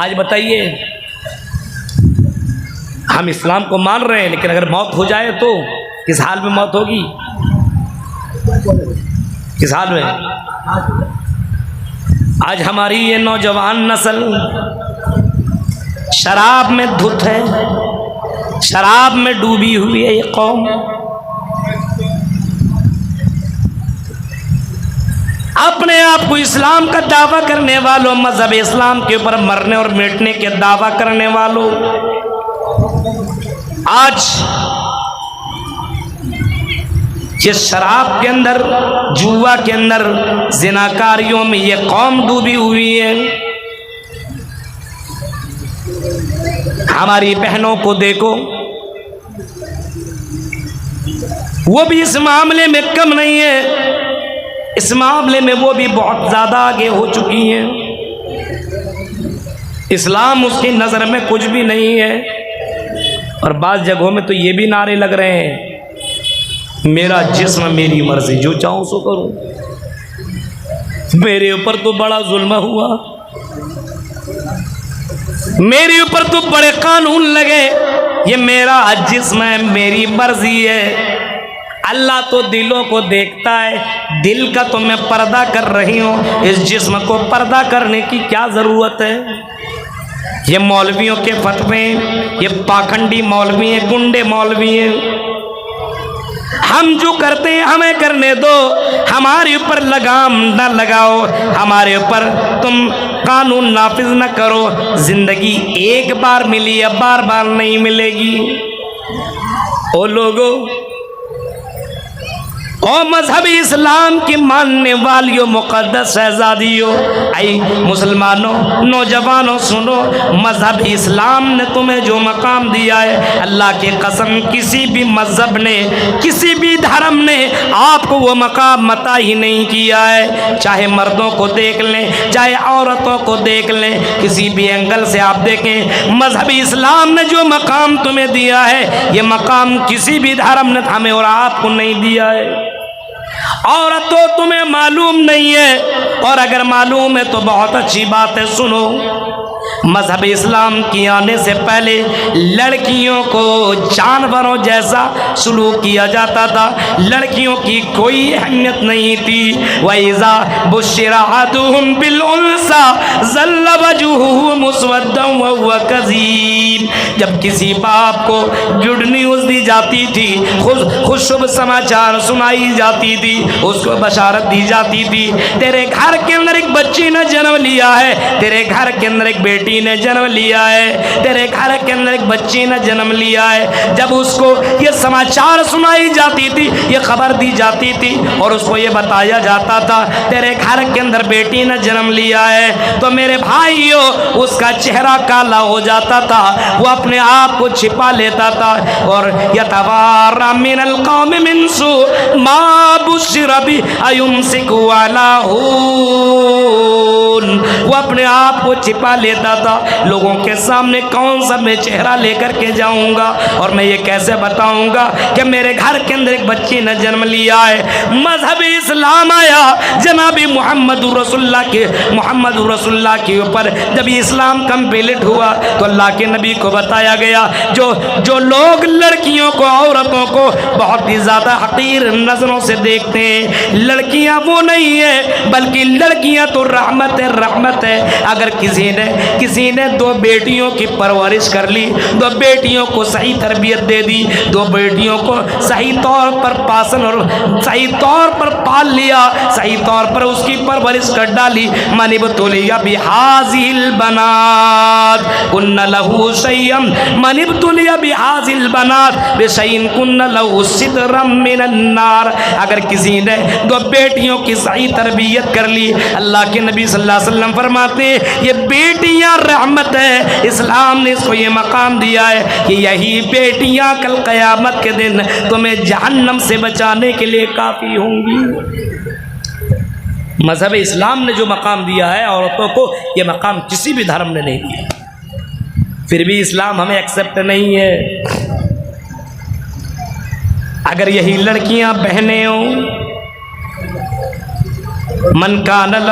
آج بتائیے ہم اسلام کو مان رہے ہیں، لیکن اگر موت ہو جائے تو کس حال میں موت ہوگی؟ کس حال میں؟ آج ہماری یہ نوجوان نسل شراب میں دھت ہے، شراب میں ڈوبی ہوئی ہے یہ قوم۔ اپنے آپ کو اسلام کا دعویٰ کرنے والوں، مذہب اسلام کے اوپر مرنے اور مٹنے کے دعویٰ کرنے والوں، آج یہ شراب کے اندر، جوا کے اندر، زناکاریوں میں یہ قوم ڈوبی ہوئی ہے۔ ہماری بہنوں کو دیکھو، وہ بھی اس معاملے میں کم نہیں ہے، اس معاملے میں وہ بھی بہت زیادہ آگے ہو چکی ہیں۔ اسلام اس کی نظر میں کچھ بھی نہیں ہے، اور بعض جگہوں میں تو یہ بھی نعرے لگ رہے ہیں، میرا جسم میری مرضی، جو چاہوں سو کروں، میرے اوپر تو بڑا ظلم ہوا، میرے اوپر تو بڑے قانون لگے، یہ میرا جسم ہے، میری مرضی ہے۔ اللہ تو دلوں کو دیکھتا ہے، دل کا تو میں پردہ کر رہی ہوں، اس جسم کو پردہ کرنے کی کیا ضرورت ہے؟ یہ مولویوں کے فتوے، یہ پاکھنڈی مولوی ہیں، گنڈے مولوی ہیں، ہم جو کرتے ہیں ہمیں کرنے دو، ہمارے اوپر لگام نہ لگاؤ، ہمارے اوپر تم قانون نافذ نہ کرو۔ زندگی ایک بار ملی ہے، بار بار نہیں ملے گی۔ او لوگو، او مذہب اسلام کی ماننے والیوں، مقدس شہزادیوں، اے مسلمانوں، نوجوانوں سنو، مذہب اسلام نے تمہیں جو مقام دیا ہے، اللہ کی قسم کسی بھی مذہب نے، کسی بھی دھرم نے آپ کو وہ مقام عطا ہی نہیں کیا ہے۔ چاہے مردوں کو دیکھ لیں، چاہے عورتوں کو دیکھ لیں، کسی بھی اینگل سے آپ دیکھیں، مذہب اسلام نے جو مقام تمہیں دیا ہے، یہ مقام کسی بھی دھرم نے ہمیں اور آپ کو نہیں دیا ہے۔ عورتوں تمہیں معلوم نہیں ہے، اور اگر معلوم ہے تو بہت اچھی بات ہے، سنو، مذہب اسلام کی آنے سے پہلے لڑکیوں کو جانوروں جیسا سلوک کیا جاتا تھا، لڑکیوں کی کوئی اہمیت نہیں تھی۔ وَإِذَا بُشِّرَ أَحَدُهُم بِالْأُنثَىٰ ظَلَّ وَجْهُهُ مُسْوَدًّا وَهُوَ كَظِيمٌ، جب کسی باپ کو گڈ نیوز دی جاتی تھی، خوشخبر سماچار سنائی جاتی تھی، اس کو بشارت دی جاتی تھی، تیرے گھر کے اندر ایک بچی نے جنم لیا ہے، تیرے گھر کے اندر ایک بیٹی نے جنم لیا ہے، تیرے گھر کے اندر ایک بچی نے جنم لیا ہے، جب اس کو یہ سماچار سنائی جاتی تھی، یہ خبر دی جاتی تھی، اور اس کو یہ بتایا جاتا تھا تیرے گھر کے اندر بیٹی نے جنم لیا ہے، تو میرے بھائیو اس کا چہرہ کالا ہو جاتا تھا، وہ اپنے آپ کو چھپا لیتا تھا، اور یتوارا من القوم من سوء ما بشر بہ ایمسکہ علی ہون، وہ اپنے آپ کو چھپا لیتا تھا، لوگوں کے سامنے کون سا میں چہرہ لے کر کے جاؤں گا، اور میں یہ کیسے بتاؤں گا کہ میرے گھر کے اندر ایک بچی نے جنم لیا ہے۔ مذہب اسلام آیا جناب محمد رسول اللہ کے اوپر، جب اسلام کمپلیٹ ہوا تو اللہ کے نبی کو بتایا گیا، جو لوگ لڑکیوں کو، عورتوں کو بہت ہی زیادہ حقیر نظروں سے دیکھتے ہیں، لڑکیاں وہ نہیں ہیں، بلکہ لڑکیاں تو رحمت ہے۔ اگر کسی نے دو بیٹیوں کی پرورش کر لی، دو بیٹیوں کو صحیح تربیت دے دی، دو بیٹیوں کو صحیح طور پر پاسن اور صحیح طور پر پال لیا، صحیح طور پر اس کی پرورش کر ڈالی، من ابتلی بہذہ البنات کن لہ شیئا، من ابتلی بہذہ البنات بشیء کن لہ سترا من النار۔ اگر کسی نے دو بیٹیوں کی صحیح تربیت کر لی، اللہ کے نبی صلی اللہ علیہ وسلم فرماتے ہیں یہ بیٹیاں رحمت ہے، اسلام نے اس کو یہ مقام دیا ہے کہ یہی بیٹیاں کل قیامت کے دن تمہیں جہنم سے بچانے کے لیے کافی ہوں گی۔ مذہب اسلام نے جو مقام دیا ہے عورتوں کو، یہ مقام کسی بھی دھرم نے نہیں دیا، پھر بھی اسلام ہمیں ایکسپٹ نہیں ہے۔ اگر یہی لڑکیاں بہنیں ہوں، من کان لہ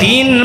3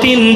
3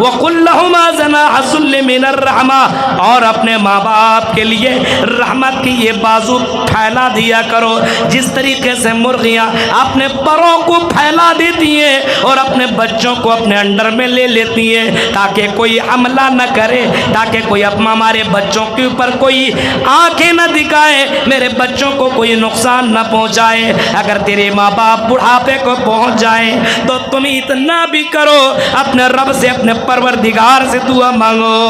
وَقُلْ لَهُمَا جَنَاحَ الذُّلِّ مِنَ الرَّحْمَةِ، اور اپنے ماں باپ کے لیے رحمت کی یہ بازو پھیلا دیا کرو، جس طریقے سے مرغیاں اپنے پروں کو پھیلا دیتی ہیں اور اپنے بچوں کو اپنے انڈر میں لے لیتی ہیں تاکہ کوئی حملہ نہ کرے، تاکہ کوئی ہمارے بچوں کے اوپر کوئی آنکھیں نہ دکھائے، میرے بچوں کو کوئی نقصان نہ پہنچائے۔ اگر تیرے ماں باپ بڑھاپے کو پہنچ جائیں تو تم اتنا بھی کرو، اپنے رب سے، اپنے پروردگار سے دعا مانگو،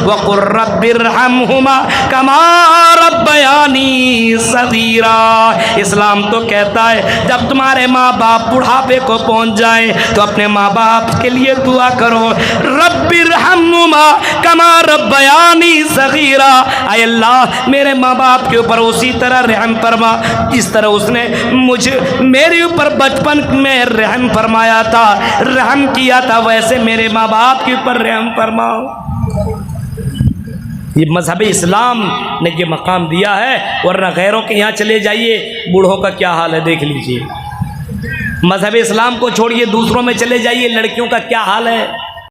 وَقُلْ رَبِّ ارْحَمْهُمَا كَمَا رَبَّيَانِي صَغِيرًا۔ اسلام تو کہتا ہے جب تمہارے ماں باپ بڑھاپے کو پہنچ جائیں تو اپنے ماں باپ کے لیے دعا کرو، رب ارحمہما کما ربیانی صغیرا، اے اللہ میرے ماں باپ کے اوپر اسی طرح رحم فرما جس طرح اس نے میرے اوپر بچپن میں رحم فرمایا تھا، رحم کیا تھا، ویسے میرے ماں باپ کے اوپر رحم فرماؤ۔ یہ مذہب اسلام نے یہ مقام دیا ہے، ورنہ غیروں کے یہاں چلے جائیے بوڑھوں کا کیا حال ہے دیکھ لیجئے، مذہب اسلام کو چھوڑیے دوسروں میں چلے جائیے لڑکیوں کا کیا حال ہے۔